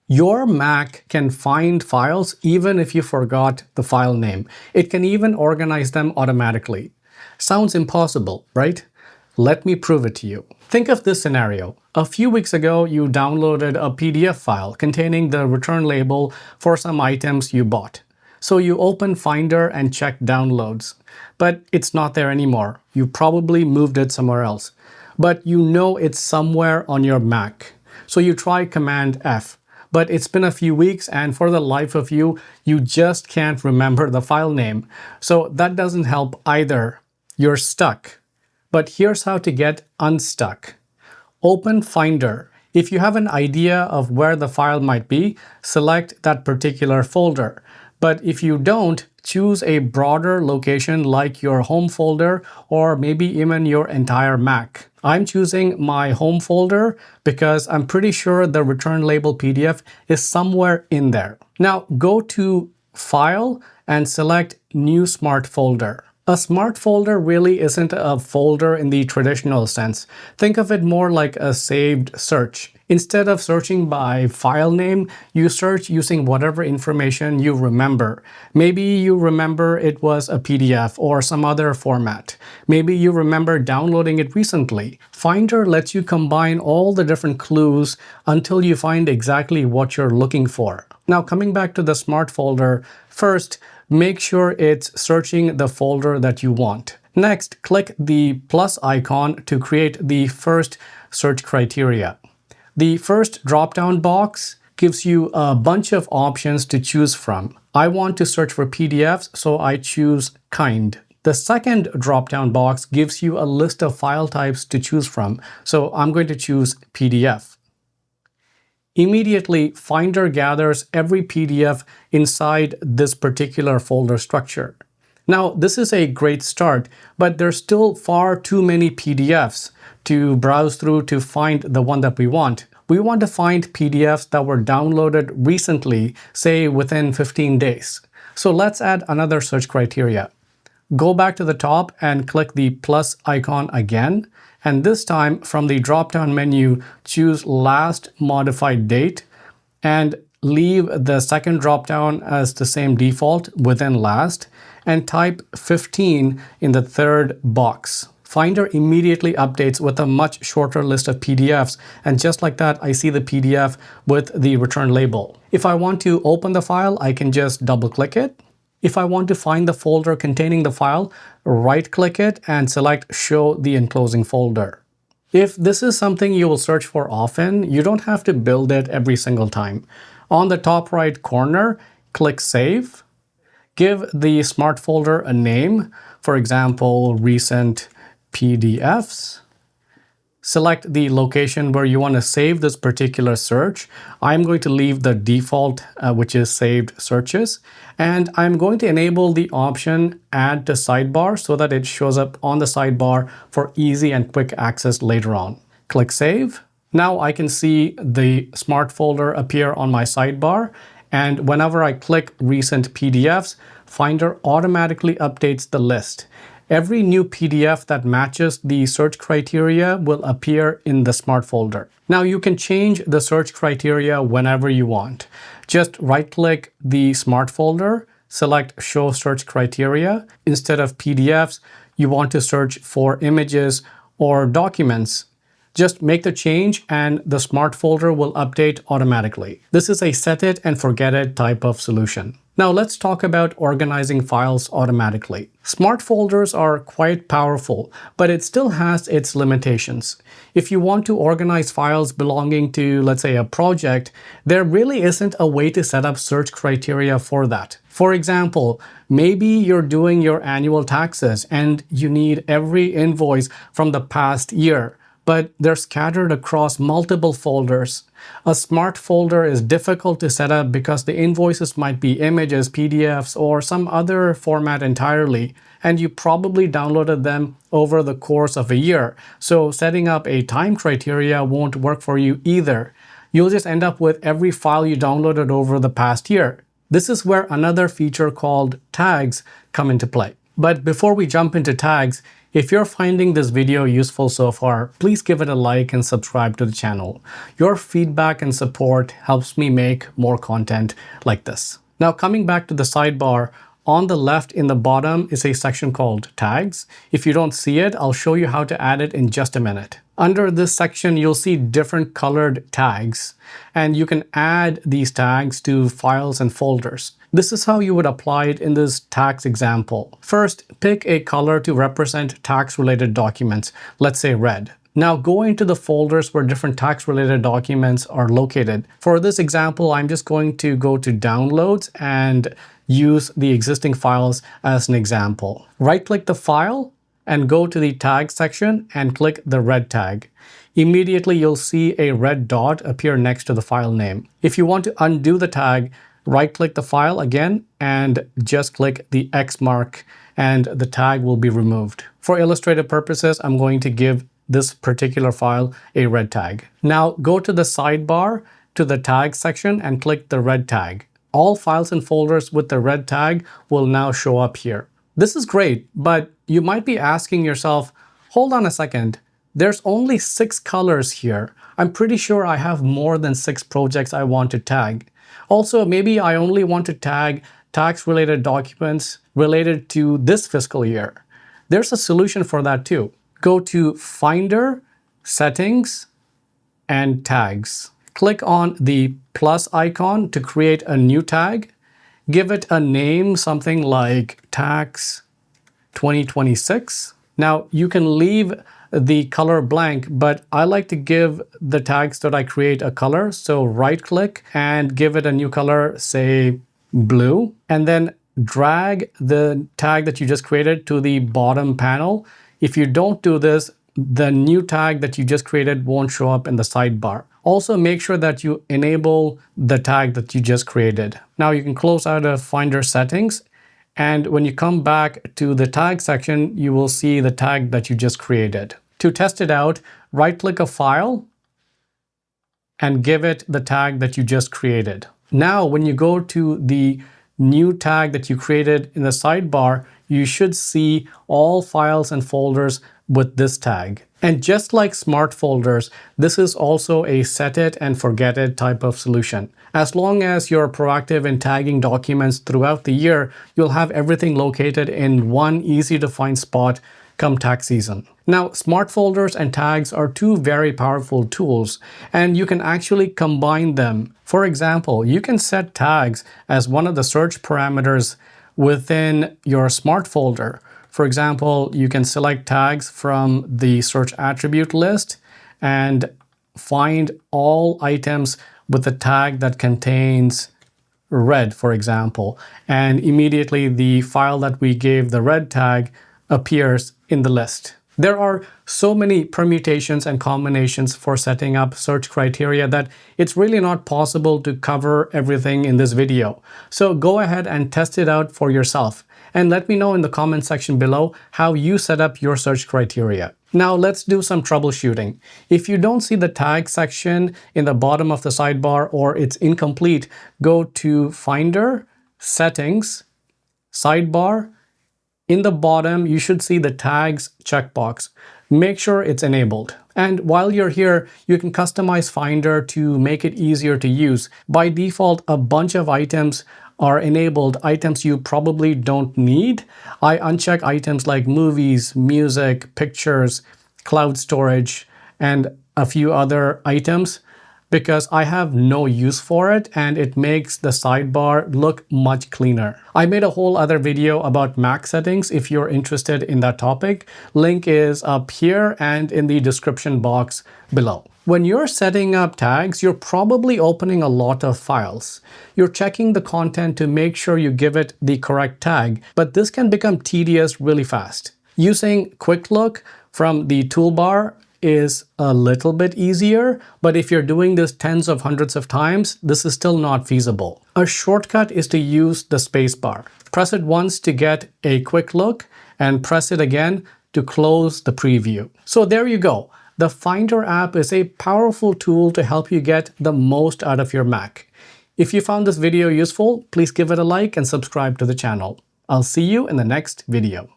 Your Mac can find files even if you forgot the file name. It can even organize them automatically. Sounds impossible, right? Let me prove it to you. Think of this scenario. A few weeks ago, you downloaded a PDF file containing the return label for some items you bought. So you open Finder and check downloads, but it's not there anymore. You probably moved it somewhere else, but you know it's somewhere on your Mac. So you try Command F. But it's been a few weeks and for the life of you, you just can't remember the file name. So that doesn't help either. You're stuck. But here's how to get unstuck. Open Finder. If you have an idea of where the file might be, select that particular folder. But if you don't, choose a broader location like your home folder or maybe even your entire Mac. I'm choosing my home folder because I'm pretty sure the return label PDF is somewhere in there. Now go to File and select New Smart Folder. A smart folder really isn't a folder in the traditional sense. Think of it more like a saved search. Instead of searching by file name, you search using whatever information you remember. Maybe you remember it was a PDF or some other format. Maybe you remember downloading it recently. Finder lets you combine all the different clues until you find exactly what you're looking for. Now, coming back to the smart folder, first, make sure it's searching the folder that you want. Next, click the plus icon to create the first search criteria. The first drop-down box gives you a bunch of options to choose from. I want to search for PDFs, so I choose kind. The second drop-down box gives you a list of file types to choose from, so I'm going to choose PDF. Immediately, Finder gathers every PDF inside this particular folder structure. Now, this is a great start, but there's still far too many PDFs to browse through to find the one that we want. We want to find PDFs that were downloaded recently, say within 15 days. So let's add another search criteria. Go back to the top and click the plus icon again. And this time from the drop-down menu, choose last modified date and leave the second drop-down as the same default within last and type 15 in the third box. Finder immediately updates with a much shorter list of PDFs, and just like that, I see the PDF with the return label. If I want to open the file, I can just double-click it. If I want to find the folder containing the file, right-click it and select Show the enclosing folder. If this is something you will search for often, you don't have to build it every single time. On the top right corner, click Save. Give the smart folder a name, for example, Recent PDFs. Select the location where you want to save this particular search. I'm going to leave the default, which is saved searches. And I'm going to enable the option Add to Sidebar so that it shows up on the sidebar for easy and quick access later on. Click Save. Now I can see the smart folder appear on my sidebar. And whenever I click Recent PDFs, Finder automatically updates the list. Every new PDF that matches the search criteria will appear in the smart folder. Now you can change the search criteria whenever you want. Just right-click the smart folder, select Show Search Criteria. Instead of PDFs, you want to search for images or documents. Just make the change and the smart folder will update automatically. This is a set it and forget it type of solution. Now let's talk about organizing files automatically. Smart folders are quite powerful, but it still has its limitations. If you want to organize files belonging to, let's say, a project, there really isn't a way to set up search criteria for that. For example, maybe you're doing your annual taxes and you need every invoice from the past year, but they're scattered across multiple folders. A smart folder is difficult to set up because the invoices might be images, PDFs, or some other format entirely, and you probably downloaded them over the course of a year. So setting up a time criteria won't work for you either. You'll just end up with every file you downloaded over the past year. This is where another feature called tags come into play. But before we jump into tags, If you're finding this video useful so far, please give it a like and subscribe to the channel. Your feedback and support helps me make more content like this. Now coming back to the sidebar, on the left in the bottom is a section called Tags. If you don't see it, I'll show you how to add it in just a minute. Under this section, you'll see different colored tags, and you can add these tags to files and folders. This is how you would apply it in this tax example. First, pick a color to represent tax-related documents, let's say red. Now go into the folders where different tax-related documents are located. For this example, I'm just going to go to Downloads and use the existing files as an example. Right-click the file and go to the tag section and click the red tag. Immediately, you'll see a red dot appear next to the file name. If you want to undo the tag, right-click the file again and just click the X mark and the tag will be removed. For illustrative purposes, I'm going to give this particular file a red tag. Now go to the sidebar to the tag section and click the red tag. All files and folders with the red tag will now show up here. This is great, but you might be asking yourself, hold on a second, there's only 6 colors here. I'm pretty sure I have more than 6 projects I want to tag. Also, maybe I only want to tag tax-related documents related to this fiscal year. There's a solution for that too. Go to Finder, Settings, and Tags. Click on the plus icon to create a new tag. Give it a name, something like Tax 2026. Now you can leave the color blank, but I like to give the tags that I create a color. So right click and give it a new color, say blue, and then drag the tag that you just created to the bottom panel. If you don't do this, the new tag that you just created won't show up in the sidebar. Also, make sure that you enable the tag that you just created. Now you can close out of Finder Settings, and when you come back to the tag section, you will see the tag that you just created. To test it out, right-click a file and give it the tag that you just created. Now, when you go to the new tag that you created in the sidebar, you should see all files and folders with this tag. And just like smart folders, this is also a set it and forget it type of solution. As long as you're proactive in tagging documents throughout the year, you'll have everything located in one easy to find spot come tax season. Now, smart folders and tags are two very powerful tools, and you can actually combine them. For example, you can set tags as one of the search parameters within your smart folder. For example, you can select tags from the search attribute list and find all items with a tag that contains red, for example, and immediately the file that we gave the red tag appears in the list. There are so many permutations and combinations for setting up search criteria that it's really not possible to cover everything in this video. So go ahead and test it out for yourself and let me know in the comment section below how you set up your search criteria. Now let's do some troubleshooting. If you don't see the tag section in the bottom of the sidebar or it's incomplete, go to Finder, Settings, Sidebar. In the bottom, you should see the tags checkbox. Make sure it's enabled. And while you're here, you can customize Finder to make it easier to use. By default, a bunch of items are enabled, items you probably don't need. I uncheck items like movies, music, pictures, cloud storage, and a few other items because I have no use for it and it makes the sidebar look much cleaner. I made a whole other video about Mac settings if you're interested in that topic. Link is up here and in the description box below. When you're setting up tags, you're probably opening a lot of files. You're checking the content to make sure you give it the correct tag, but this can become tedious really fast. Using Quick Look from the toolbar is a little bit easier, but if you're doing this tens of hundreds of times, this is still not feasible. A shortcut is to use the spacebar. Press it once to get a quick look and press it again to close the preview. So there you go. The Finder app is a powerful tool to help you get the most out of your Mac. If you found this video useful, please give it a like and subscribe to the channel. I'll see you in the next video.